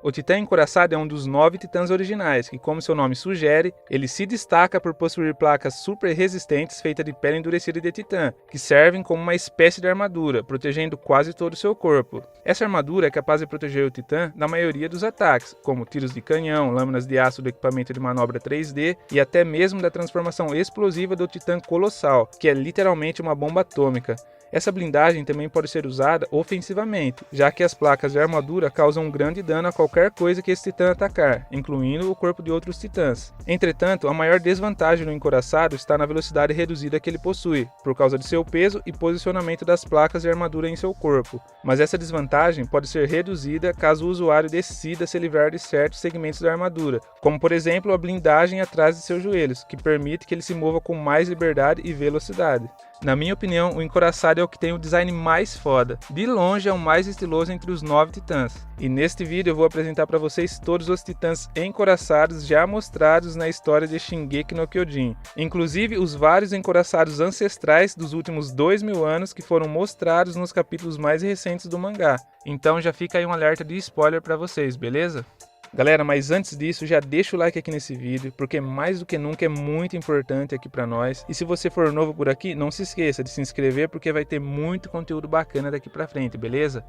O Titã Encouraçado é um dos 9 titãs originais, que, como seu nome sugere, ele se destaca por possuir placas super resistentes feitas de pele endurecida de titã, que servem como uma espécie de armadura, protegendo quase todo o seu corpo. Essa armadura é capaz de proteger o Titã da maioria dos ataques, como tiros de canhão, lâminas de aço do equipamento de manobra 3D e até mesmo da transformação explosiva do Titã Colossal, que é literalmente uma bomba atômica. Essa blindagem também pode ser usada ofensivamente, já que as placas de armadura causam um grande dano a qualquer coisa que esse titã atacar, incluindo o corpo de outros titãs. Entretanto, a maior desvantagem do Encouraçado está na velocidade reduzida que ele possui, por causa de seu peso e posicionamento das placas de armadura em seu corpo. Mas essa desvantagem pode ser reduzida caso o usuário decida se livrar de certos segmentos da armadura, como por exemplo a blindagem atrás de seus joelhos, que permite que ele se mova com mais liberdade e velocidade. Na minha opinião, o Encouraçado é o que tem o design mais foda. De longe é o mais estiloso entre os 9 titãs. E neste vídeo eu vou apresentar para vocês todos os titãs encouraçados já mostrados na história de Shingeki no Kyojin. Inclusive os vários encouraçados ancestrais dos últimos 2000 anos que foram mostrados nos capítulos mais recentes do mangá. Então já fica aí um alerta de spoiler para vocês, beleza? Galera, mas antes disso, já deixa o like aqui nesse vídeo, porque mais do que nunca é muito importante aqui pra nós. E se você for novo por aqui, não se esqueça de se inscrever, porque vai ter muito conteúdo bacana daqui pra frente, beleza?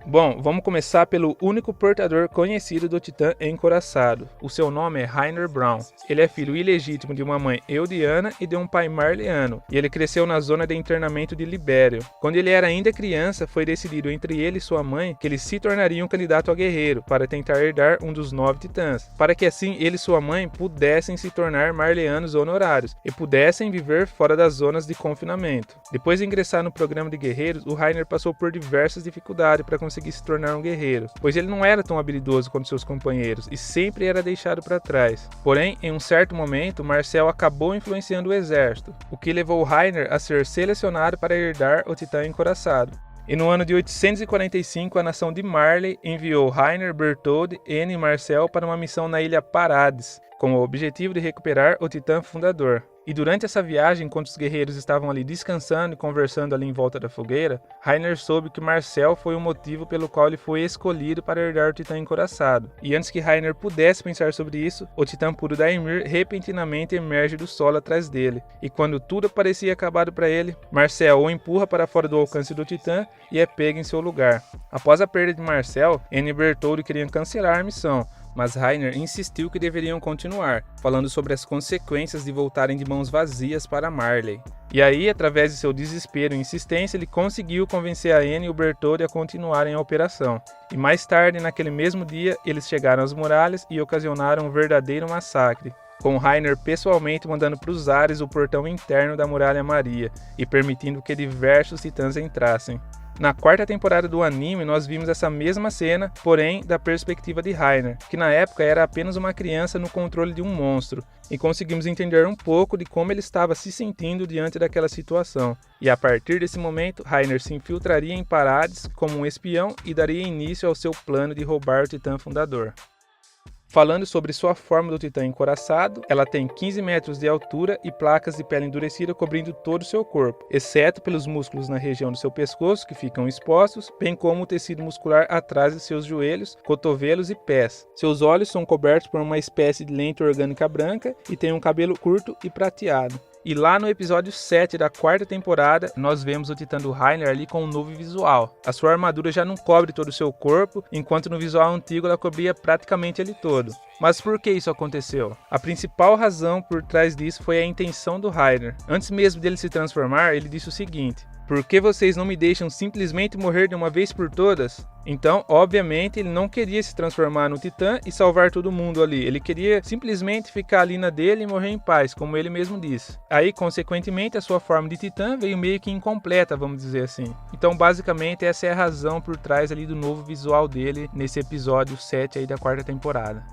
Bom, vamos começar pelo único portador conhecido do Titã Encouraçado. O seu nome é Rainer Braun. Ele é filho ilegítimo de uma mãe Eldiana e de um pai Marleano, e ele cresceu na zona de internamento de Libério. Quando ele era ainda criança, foi decidido entre ele e sua mãe que ele se tornaria um candidato a guerreiro para tentar herdar um dos 9 titãs, para que assim ele e sua mãe pudessem se tornar Marleanos honorários e pudessem viver fora das zonas de confinamento. Depois de ingressar no programa de guerreiros, o Rainer passou por diversas dificuldades para conseguir se tornar um guerreiro, pois ele não era tão habilidoso quanto seus companheiros e sempre era deixado para trás. Porém, em um certo momento, Marcel acabou influenciando o exército, o que levou Rainer a ser selecionado para herdar o Titã Encouraçado. E no ano de 845, a nação de Marley enviou Rainer, Bertholdt, N e Marcel para uma missão na ilha Parades, com o objetivo de recuperar o Titã Fundador. E durante essa viagem, enquanto os guerreiros estavam ali descansando e conversando ali em volta da fogueira, Rainer soube que Marcel foi o motivo pelo qual ele foi escolhido para herdar o Titã Encouraçado. E antes que Rainer pudesse pensar sobre isso, o Titã Puro da Ymir repentinamente emerge do solo atrás dele. E quando tudo parecia acabado para ele, Marcel o empurra para fora do alcance do Titã e é pego em seu lugar. Após a perda de Marcel, N e Bertholdt queriam cancelar a missão, mas Rainer insistiu que deveriam continuar, falando sobre as consequências de voltarem de mãos vazias para Marley. E aí, através de seu desespero e insistência, ele conseguiu convencer a N e o Bertholdt a continuarem a operação. E mais tarde, naquele mesmo dia, eles chegaram às muralhas e ocasionaram um verdadeiro massacre, com Rainer pessoalmente mandando para os ares o portão interno da Muralha Maria e permitindo que diversos titãs entrassem. Na quarta temporada do anime, nós vimos essa mesma cena, porém da perspectiva de Rainer, que na época era apenas uma criança no controle de um monstro, e conseguimos entender um pouco de como ele estava se sentindo diante daquela situação. E a partir desse momento, Rainer se infiltraria em Parades como um espião e daria início ao seu plano de roubar o Titã Fundador. Falando sobre sua forma do Titã Encouraçado, ela tem 15 metros de altura e placas de pele endurecida cobrindo todo o seu corpo, exceto pelos músculos na região do seu pescoço que ficam expostos, bem como o tecido muscular atrás de seus joelhos, cotovelos e pés. Seus olhos são cobertos por uma espécie de lente orgânica branca e tem um cabelo curto e prateado. E lá no episódio 7 da quarta temporada, nós vemos o Titã do Rainer ali com um novo visual. A sua armadura já não cobre todo o seu corpo, enquanto no visual antigo ela cobria praticamente ele todo. Mas por que isso aconteceu? A principal razão por trás disso foi a intenção do Rainer. Antes mesmo dele se transformar, ele disse o seguinte: "Por que vocês não me deixam simplesmente morrer de uma vez por todas?" Então, obviamente, ele não queria se transformar no Titã e salvar todo mundo ali. Ele queria simplesmente ficar ali na dele e morrer em paz, como ele mesmo disse. Aí, consequentemente, a sua forma de Titã veio meio que incompleta, vamos dizer assim. Então, basicamente, essa é a razão por trás ali do novo visual dele nesse episódio 7 aí da quarta temporada.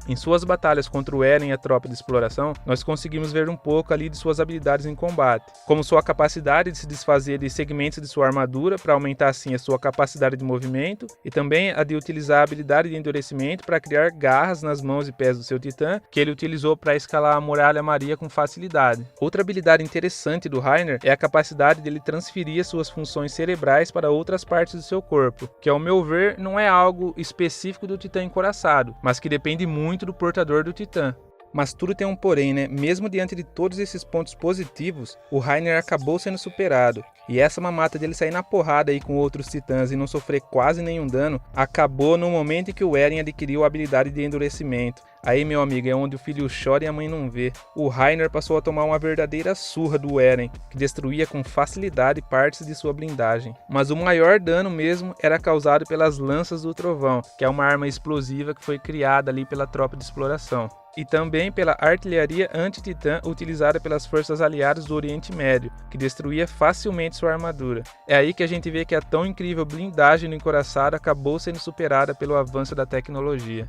Em suas batalhas contra o Eren e a tropa de exploração, nós conseguimos ver um pouco ali de suas habilidades em combate, como sua capacidade de se desfazer de segmentos de sua armadura para aumentar assim a sua capacidade de movimento, e também a de utilizar a habilidade de endurecimento para criar garras nas mãos e pés do seu titã, que ele utilizou para escalar a Muralha Maria com facilidade. Outra habilidade interessante do Reiner é a capacidade de ele transferir suas funções cerebrais para outras partes do seu corpo, que ao meu ver não é algo específico do titã encouraçado, mas que depende muito do portador do titã. Mas tudo tem um porém, né? Mesmo diante de todos esses pontos positivos, o Reiner acabou sendo superado. E essa mamata dele sair na porrada aí com outros titãs e não sofrer quase nenhum dano, acabou no momento em que o Eren adquiriu a habilidade de endurecimento. Aí, meu amigo, é onde o filho chora e a mãe não vê. O Reiner passou a tomar uma verdadeira surra do Eren, que destruía com facilidade partes de sua blindagem. Mas o maior dano mesmo era causado pelas Lanças do Trovão, que é uma arma explosiva que foi criada ali pela tropa de exploração. E também pela artilharia anti-titã utilizada pelas forças aliadas do Oriente Médio, que destruía facilmente sua armadura. É aí que a gente vê que a tão incrível blindagem do encouraçado acabou sendo superada pelo avanço da tecnologia.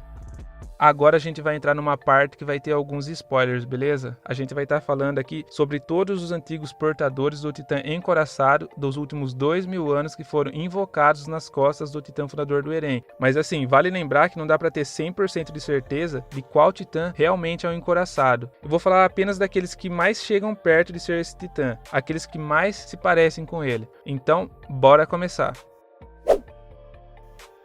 Agora a gente vai entrar numa parte que vai ter alguns spoilers, beleza? A gente vai estar falando aqui sobre todos os antigos portadores do Titã Encouraçado dos últimos 2000 anos que foram invocados nas costas do Titã Fundador do Eren. Mas assim, vale lembrar que não dá para ter 100% de certeza de qual Titã realmente é o Encouraçado. Eu vou falar apenas daqueles que mais chegam perto de ser esse Titã, aqueles que mais se parecem com ele. Então, bora começar!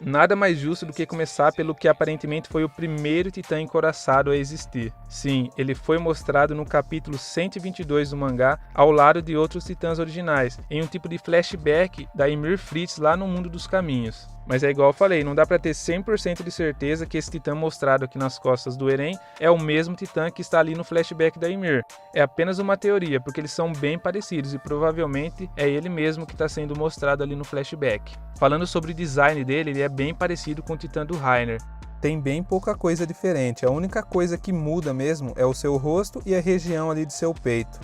Nada mais justo do que começar pelo que aparentemente foi o primeiro titã encouraçado a existir. Sim, ele foi mostrado no capítulo 122 do mangá ao lado de outros titãs originais, em um tipo de flashback da Ymir Fritz lá no Mundo dos Caminhos. Mas é igual eu falei, não dá pra ter 100% de certeza que esse titã mostrado aqui nas costas do Eren é o mesmo titã que está ali no flashback da Ymir. É apenas uma teoria, porque eles são bem parecidos e provavelmente é ele mesmo que está sendo mostrado ali no flashback. Falando sobre o design dele, ele é bem parecido com o titã do Reiner. Tem bem pouca coisa diferente, a única coisa que muda mesmo é o seu rosto e a região ali de seu peito.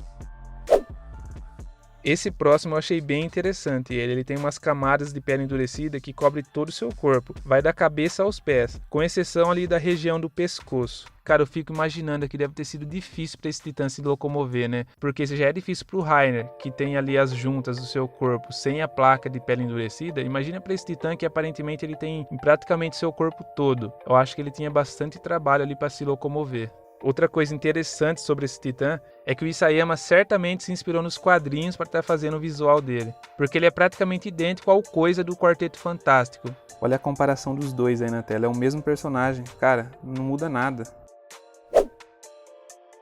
Esse próximo eu achei bem interessante, ele tem umas camadas de pele endurecida que cobre todo o seu corpo, vai da cabeça aos pés, com exceção ali da região do pescoço. Cara, eu fico imaginando que deve ter sido difícil para esse titã se locomover, né? Porque se já é difícil para o Reiner, que tem ali as juntas do seu corpo sem a placa de pele endurecida, imagina para esse titã que aparentemente ele tem em praticamente seu corpo todo. Eu acho que ele tinha bastante trabalho ali para se locomover. Outra coisa interessante sobre esse titã é que o Isayama certamente se inspirou nos quadrinhos para estar fazendo o visual dele, porque ele é praticamente idêntico ao Coisa do Quarteto Fantástico. Olha a comparação dos dois aí na tela, é o mesmo personagem, cara, não muda nada.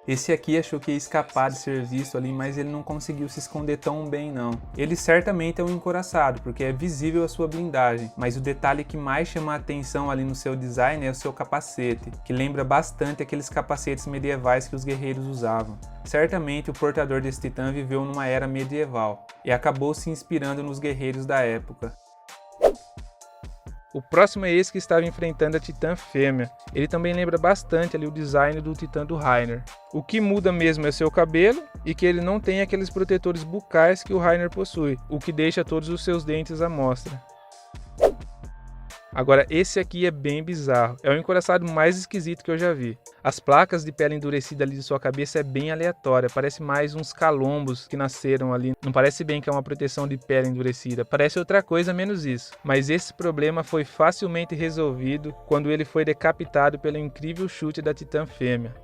Esse aqui achou que ia escapar de ser visto ali, mas ele não conseguiu se esconder tão bem não. Ele certamente é um encouraçado, porque é visível a sua blindagem, mas o detalhe que mais chama a atenção ali no seu design é o seu capacete, que lembra bastante aqueles capacetes medievais que os guerreiros usavam. Certamente o portador desse titã viveu numa era medieval, e acabou se inspirando nos guerreiros da época. O próximo é esse que estava enfrentando a Titã Fêmea. Ele também lembra bastante ali o design do Titã do Reiner. O que muda mesmo é seu cabelo e que ele não tem aqueles protetores bucais que o Reiner possui, o que deixa todos os seus dentes à mostra. Agora esse aqui é bem bizarro, é o encouraçado mais esquisito que eu já vi. As placas de pele endurecida ali de sua cabeça é bem aleatória, parece mais uns calombos que nasceram ali. Não parece bem que é uma proteção de pele endurecida, parece outra coisa menos isso. Mas esse problema foi facilmente resolvido quando ele foi decapitado pelo incrível chute da Titã Fêmea.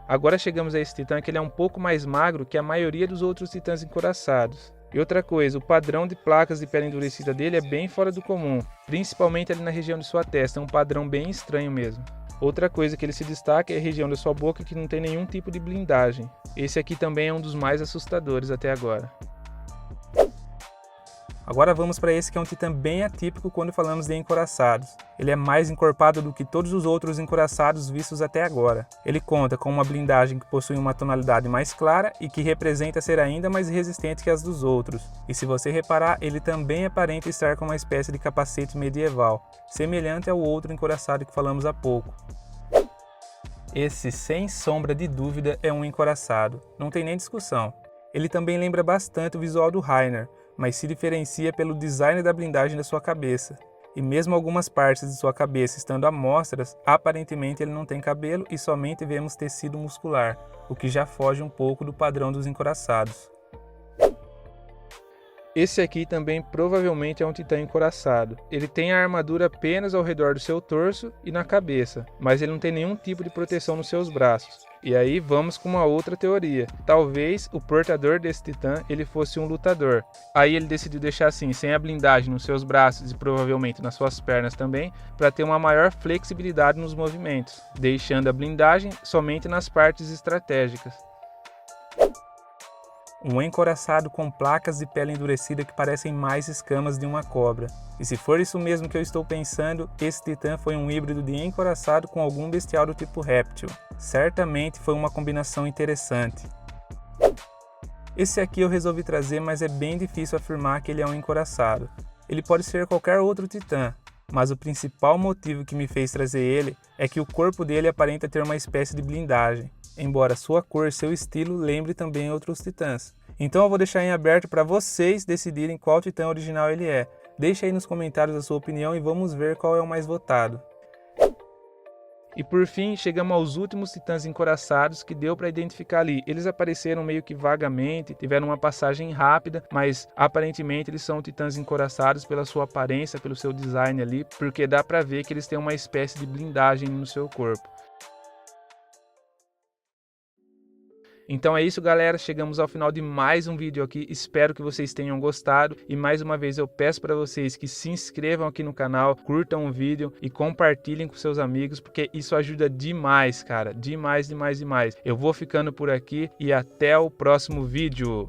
Agora chegamos a esse titã que ele é um pouco mais magro que a maioria dos outros titãs encouraçados. E outra coisa, o padrão de placas de pele endurecida dele é bem fora do comum, principalmente ali na região de sua testa, é um padrão bem estranho mesmo. Outra coisa que ele se destaca é a região da sua boca que não tem nenhum tipo de blindagem. Esse aqui também é um dos mais assustadores até agora. Agora vamos para esse que é um titã bem atípico quando falamos de encouraçados. Ele é mais encorpado do que todos os outros encouraçados vistos até agora. Ele conta com uma blindagem que possui uma tonalidade mais clara e que representa ser ainda mais resistente que as dos outros. E se você reparar, ele também aparenta estar com uma espécie de capacete medieval, semelhante ao outro encouraçado que falamos há pouco. Esse, sem sombra de dúvida, é um encouraçado, não tem nem discussão. Ele também lembra bastante o visual do Reiner, mas se diferencia pelo design da blindagem da sua cabeça. e mesmo algumas partes de sua cabeça estando à mostras, aparentemente ele não tem cabelo e somente vemos tecido muscular, o que já foge um pouco do padrão dos encoraçados. Esse aqui também provavelmente é um titã encoraçado. Ele tem a armadura apenas ao redor do seu torso e na cabeça, mas ele não tem nenhum tipo de proteção nos seus braços. E aí vamos com uma outra teoria. Talvez o portador desse titã ele fosse um lutador. Aí ele decidiu deixar assim, sem a blindagem nos seus braços e provavelmente nas suas pernas também, para ter uma maior flexibilidade nos movimentos, deixando a blindagem somente nas partes estratégicas. Um encoraçado com placas de pele endurecida que parecem mais escamas de uma cobra. E se for isso mesmo que eu estou pensando, esse titã foi um híbrido de encoraçado com algum bestial do tipo réptil. Certamente foi uma combinação interessante. Esse aqui eu resolvi trazer, mas é bem difícil afirmar que ele é um encoraçado. Ele pode ser qualquer outro titã, mas o principal motivo que me fez trazer ele é que o corpo dele aparenta ter uma espécie de blindagem, embora sua cor e seu estilo lembre também outros titãs. Então eu vou deixar em aberto para vocês decidirem qual titã original ele é. Deixa aí nos comentários a sua opinião e vamos ver qual é o mais votado. E por fim, chegamos aos últimos titãs encoraçados que deu para identificar ali. Eles apareceram meio que vagamente, tiveram uma passagem rápida, mas aparentemente eles são titãs encoraçados pela sua aparência, pelo seu design ali, porque dá para ver que eles têm uma espécie de blindagem no seu corpo. Então é isso, galera, chegamos ao final de mais um vídeo aqui, espero que vocês tenham gostado e mais uma vez eu peço para vocês que se inscrevam aqui no canal, curtam o vídeo e compartilhem com seus amigos, porque isso ajuda demais, cara, demais. Eu vou ficando por aqui e até o próximo vídeo.